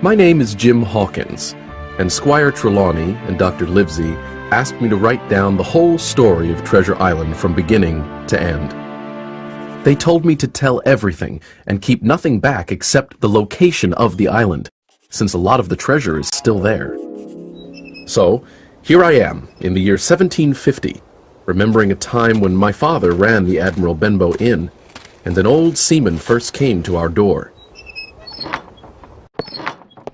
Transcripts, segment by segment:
My name is Jim Hawkins, and Squire Trelawney and Dr. Livesey asked me to write down the whole story of Treasure Island from beginning to end. They told me to tell everything and keep nothing back except the location of the island, since a lot of the treasure is still there. So, here I am, in the year 1750, remembering a time when my father ran the Admiral Benbow Inn, and an old seaman first came to our door.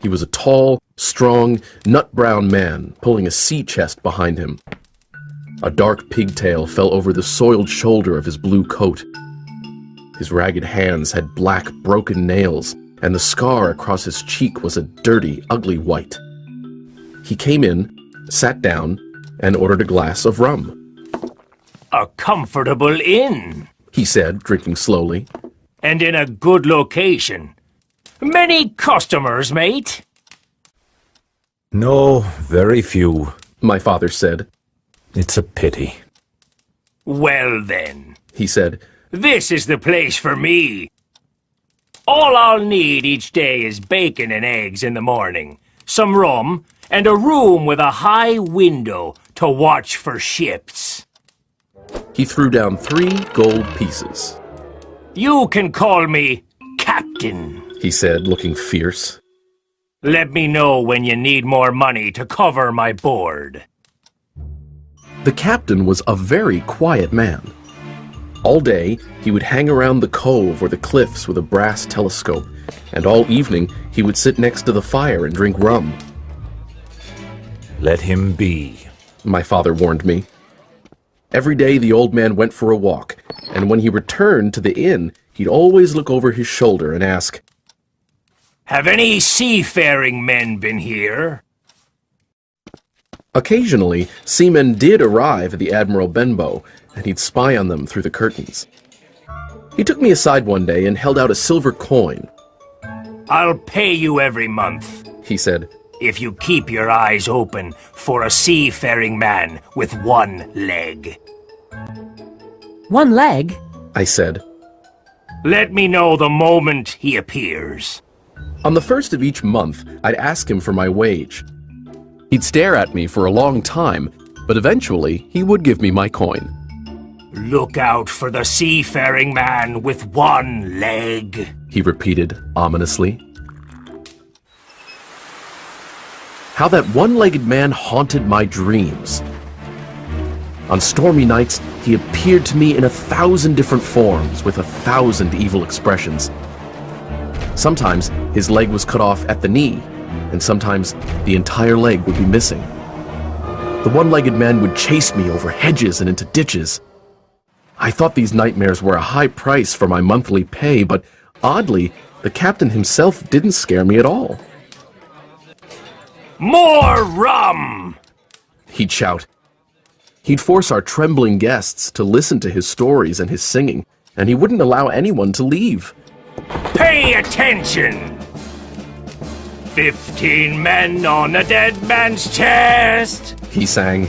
He was a tall, strong, nut-brown man, pulling a sea chest behind him. A dark pigtail fell over the soiled shoulder of his blue coat. His ragged hands had black, broken nails, and the scar across his cheek was a dirty, ugly white. He came in, sat down, and ordered a glass of rum. "A comfortable inn," he said, drinking slowly. "and in a good location. Many customers, mate?" "No, very few," my father said. "It's a pity." "Well then," he said, "this is the place for me. All I'll need each day is bacon and eggs in the morning, some rum, and a room with a high window to watch for ships." He threw down 3 gold pieces. "You can call me Captain," he said, looking fierce. "Let me know when you need more money to cover my board." The captain was a very quiet man. All day, he would hang around the cove or the cliffs with a brass telescope, and all evening he would sit next to the fire and drink rum. "Let him be," my father warned me. Every day the old man went for a walk, and when he returned to the inn, he'd always look over his shoulder and ask, "Have any seafaring men been here?" Occasionally, seamen did arrive at the Admiral Benbow, and he'd spy on them through the curtains. He took me aside one day and held out a silver coin. "I'll pay you every month," he said, "if you keep your eyes open for a seafaring man with 1 leg." "1 leg?" I said. "Let me know the moment he appears." On the first of each month, I'd ask him for my wage. He'd stare at me for a long time, but eventually he would give me my coin. "Look out for the seafaring man with 1 leg," he repeated ominously. How that one-legged man haunted my dreams. On stormy nights, he appeared to me in 1,000 different forms with 1,000 evil expressions. Sometimes his leg was cut off at the knee, and sometimes the entire leg would be missing. The one-legged man would chase me over hedges and into ditches. I thought these nightmares were a high price for my monthly pay, but oddly, the captain himself didn't scare me at all. "More rum!" he'd shout. He'd force our trembling guests to listen to his stories and his singing, and he wouldn't allow anyone to leave. "Pay attention! 15 men on a dead man's chest," he sang.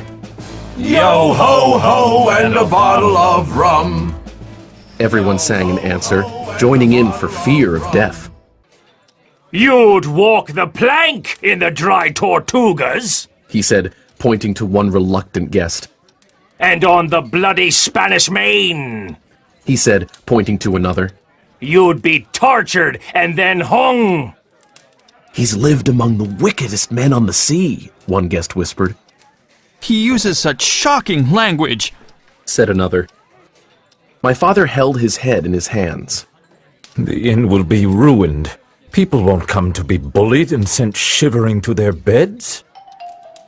"Yo ho ho and a bottle of rum." Everyone sang in answer, joining in for fear of death. "You'd walk the plank in the dry Tortugas," he said, pointing to one reluctant guest. "and on the bloody Spanish Main," he said, pointing to another. "You'd be tortured and then hung." "He's lived among the wickedest men on the sea," one guest whispered. "He uses such shocking language," said another. My father held his head in his hands. "The inn will be ruined. People won't come to be bullied and sent shivering to their beds."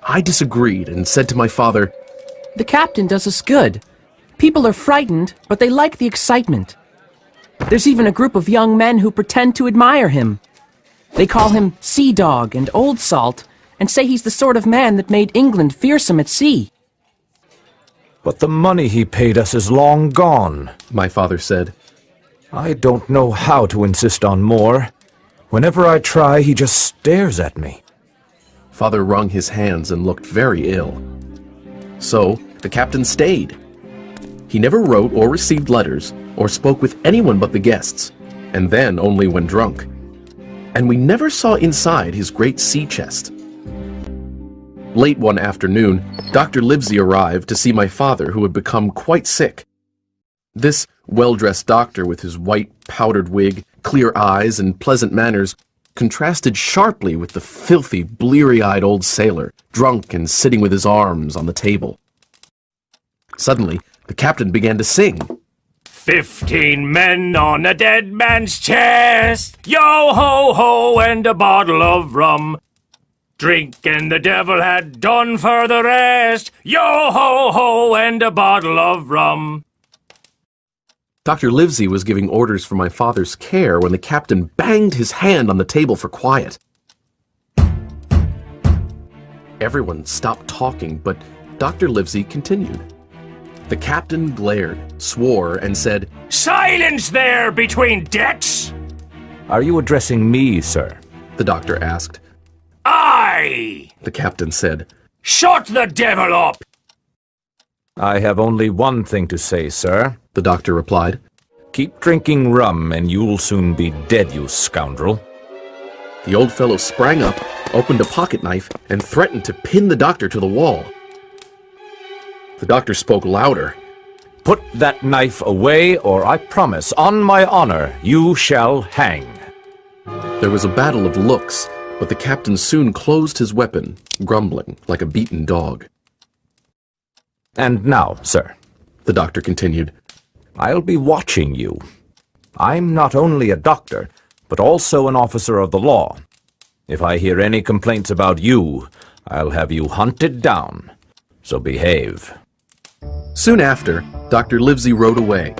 I disagreed and said to my father, "The captain does us good. People are frightened, but they like the excitement. There's even a group of young men who pretend to admire him. They call him Sea Dog and Old Salt, and say he's the sort of man that made England fearsome at sea." "But the money he paid us is long gone," my father said. "I don't know how to insist on more. Whenever I try, he just stares at me." Father wrung his hands and looked very ill. So, the captain stayed. He never wrote or received letters, or spoke with anyone but the guests, and then only when drunk. and we never saw inside his great sea chest. Late one afternoon, Dr. Livesey arrived to see my father, who had become quite sick. This well-dressed doctor, with his white powdered wig, clear eyes, and pleasant manners, contrasted sharply with the filthy, bleary-eyed old sailor, drunk and sitting with his arms on the table. Suddenly, the captain began to sing. 15 men on a dead man's chest, yo-ho-ho and a bottle of rum. Drink and the devil had done for the rest, yo-ho-ho and a bottle of rum. Dr. Livesey was giving orders for my father's care when the captain banged his hand on the table for quiet. Everyone stopped talking, but Dr. Livesey continued. The captain glared, swore, and said, Silence there between decks! Are you addressing me, sir? The doctor asked. Aye! The captain said. Shut the devil up! I have only one thing to say, sir. The doctor replied. Keep drinking rum and you'll soon be dead, you scoundrel. The old fellow sprang up, opened a pocket knife, and threatened to pin the doctor to the wall. The doctor spoke louder. Put that knife away, or I promise, on my honor, you shall hang. There was a battle of looks, but the captain soon closed his weapon, grumbling like a beaten dog. And now, sir, the doctor continued, I'll be watching you. I'm not only a doctor, but also an officer of the law. If I hear any complaints about you, I'll have you hunted down. So behave. Soon after, Dr. Livesey rode away,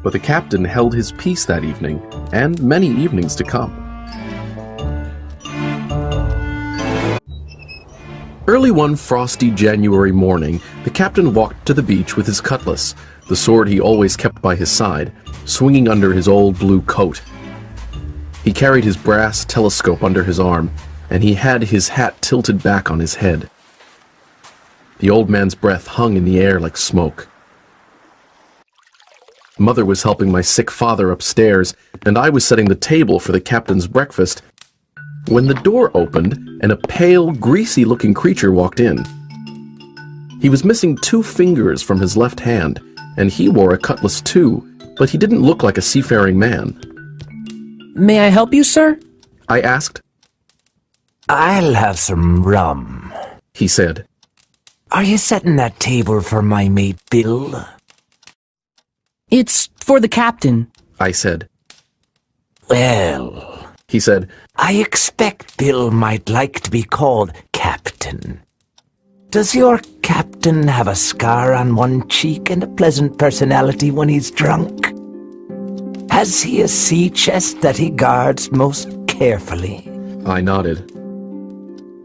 but the captain held his peace that evening, and many evenings to come. Early one frosty January morning, the captain walked to the beach with his cutlass, the sword he always kept by his side, swinging under his old blue coat. He carried his brass telescope under his arm, and he had his hat tilted back on his head. The old man's breath hung in the air like smoke. Mother was helping my sick father upstairs, and I was setting the table for the captain's breakfast, when the door opened and a pale, greasy-looking creature walked in. He was missing 2 fingers from his left hand, and he wore a cutlass too, but he didn't look like a seafaring man. May I help you, sir? I asked. I'll have some rum, he said. Are you setting that table for my mate Bill? It's for the captain, I said. Well, he said, I expect Bill might like to be called Captain. Does your captain have a scar on one cheek and a pleasant personality when he's drunk? Has he a sea chest that he guards most carefully? I nodded.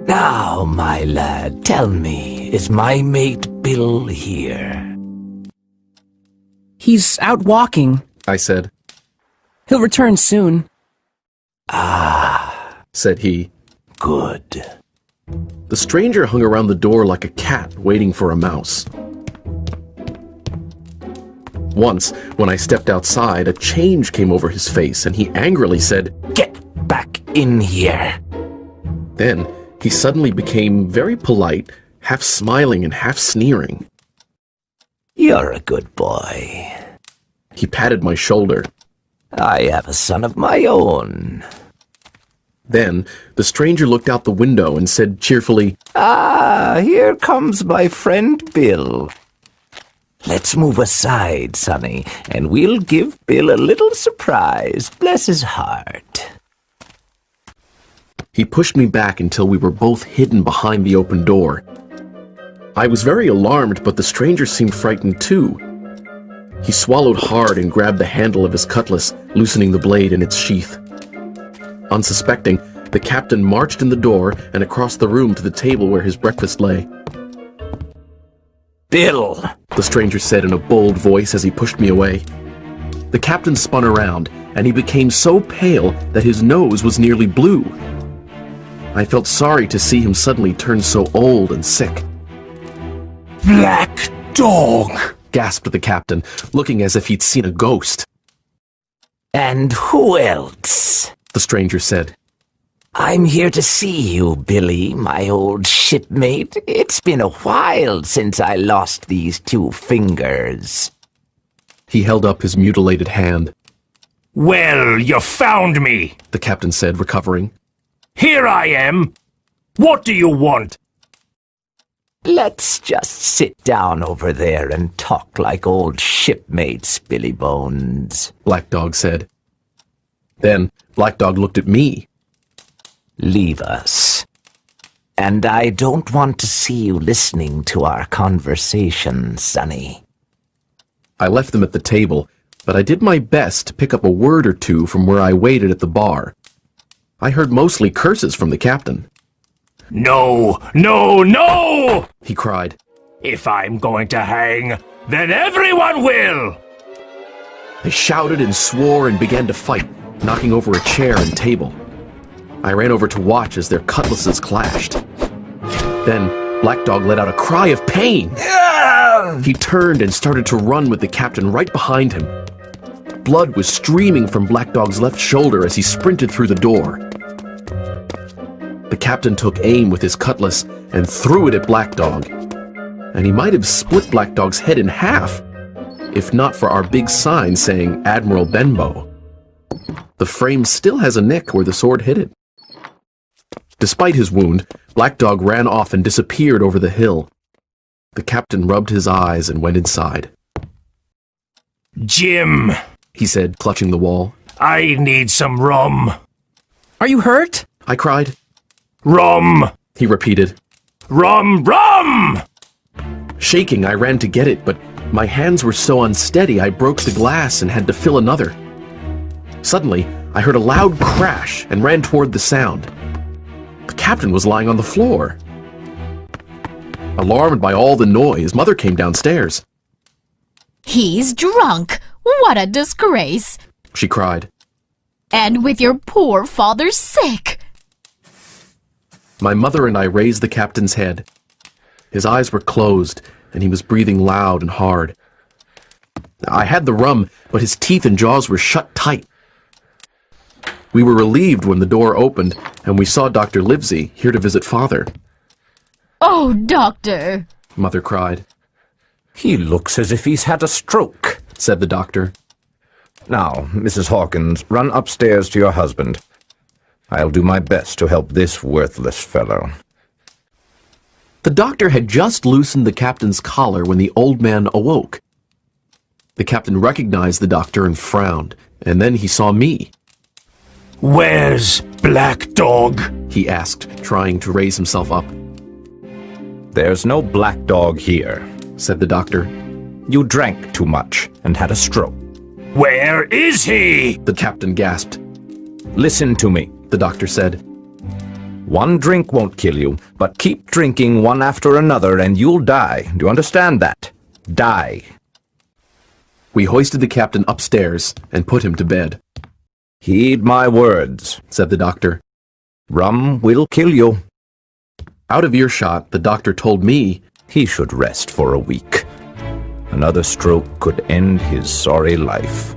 Now, my lad, tell me, is my mate Bill here? He's out walking, I said. He'll return soon. Ah, said he. Good. The stranger hung around the door like a cat waiting for a mouse. Once, when I stepped outside, a change came over his face, and he angrily said, Get back in here. Then, he suddenly became very polite, half smiling and half sneering. You're a good boy. He patted my shoulder. I have a son of my own. Then, the stranger looked out the window and said cheerfully, Ah, here comes my friend Bill. Let's move aside, Sonny, and we'll give Bill a little surprise, bless his heart. He pushed me back until we were both hidden behind the open door. I was very alarmed, but the stranger seemed frightened too. He swallowed hard and grabbed the handle of his cutlass, loosening the blade in its sheath. Unsuspecting, the captain marched in the door and across the room to the table where his breakfast lay. Bill, the stranger said in a bold voice as he pushed me away. The captain spun around, and he became so pale that his nose was nearly blue. I felt sorry to see him suddenly turn so old and sick. Black dog, gasped the captain, looking as if he'd seen a ghost. And who else? The stranger said. I'm here to see you, Billy, my old shipmate. It's been a while since I lost these 2 fingers. He held up his mutilated hand. Well, you found me, The captain said, recovering. Here I am. What do you want? Let's just sit down over there and talk like old shipmates, Billy Bones. Black Dog said. Then Black Dog looked at me. Leave us. And I don't want to see you listening to our conversation, Sonny. I left them at the table, but I did my best to pick up a word or two from where I waited at the bar. I heard mostly curses from the captain. No, no, no! He cried. If I'm going to hang, then everyone will! They shouted and swore and began to fight, knocking over a chair and table. I ran over to watch as their cutlasses clashed. Then Black Dog let out a cry of pain. He turned and started to run with the captain right behind him. Blood was streaming from Black Dog's left shoulder as he sprinted through the door. The captain took aim with his cutlass and threw it at Black Dog. And he might have split Black Dog's head in half, if not for our big sign saying Admiral Benbow. The frame still has a nick where the sword hit it. Despite his wound, Black Dog ran off and disappeared over the hill. The captain rubbed his eyes and went inside. Jim, He said, clutching the wall. I need some rum. Are you hurt? I cried. Rum! He repeated. Rum, rum! Shaking, I ran to get it, but my hands were so unsteady I broke the glass and had to fill another. Suddenly, I heard a loud crash and ran toward the sound. The captain was lying on the floor. Alarmed by all the noise, Mother came downstairs. He's drunk. What a disgrace. She cried. And with your poor father sick. My mother and I raised the captain's head. His eyes were closed, and he was breathing loud and hard. I had the rum, but his teeth and jaws were shut tight. We were relieved when the door opened, and we saw Dr. Livesey here to visit Father. Oh, Doctor. Mother cried, He looks as if he's had a stroke. said the doctor. Now, Mrs. Hawkins, run upstairs to your husband. I'll do my best to help this worthless fellow. The doctor had just loosened the captain's collar when the old man awoke. The captain recognized the doctor and frowned, and then he saw me. Where's Black Dog? He asked, trying to raise himself up, There's no black dog here. said the doctor. You drank too much and had a stroke. Where is he? The captain gasped. Listen to me. The doctor said. One drink won't kill you, but keep drinking one after another and you'll die. Do you understand that? Die. We hoisted the captain upstairs and put him to bed, Heed my words, said the doctor. Rum will kill you. Out of earshot, the doctor told me He should rest for a week. Another stroke could end his sorry life.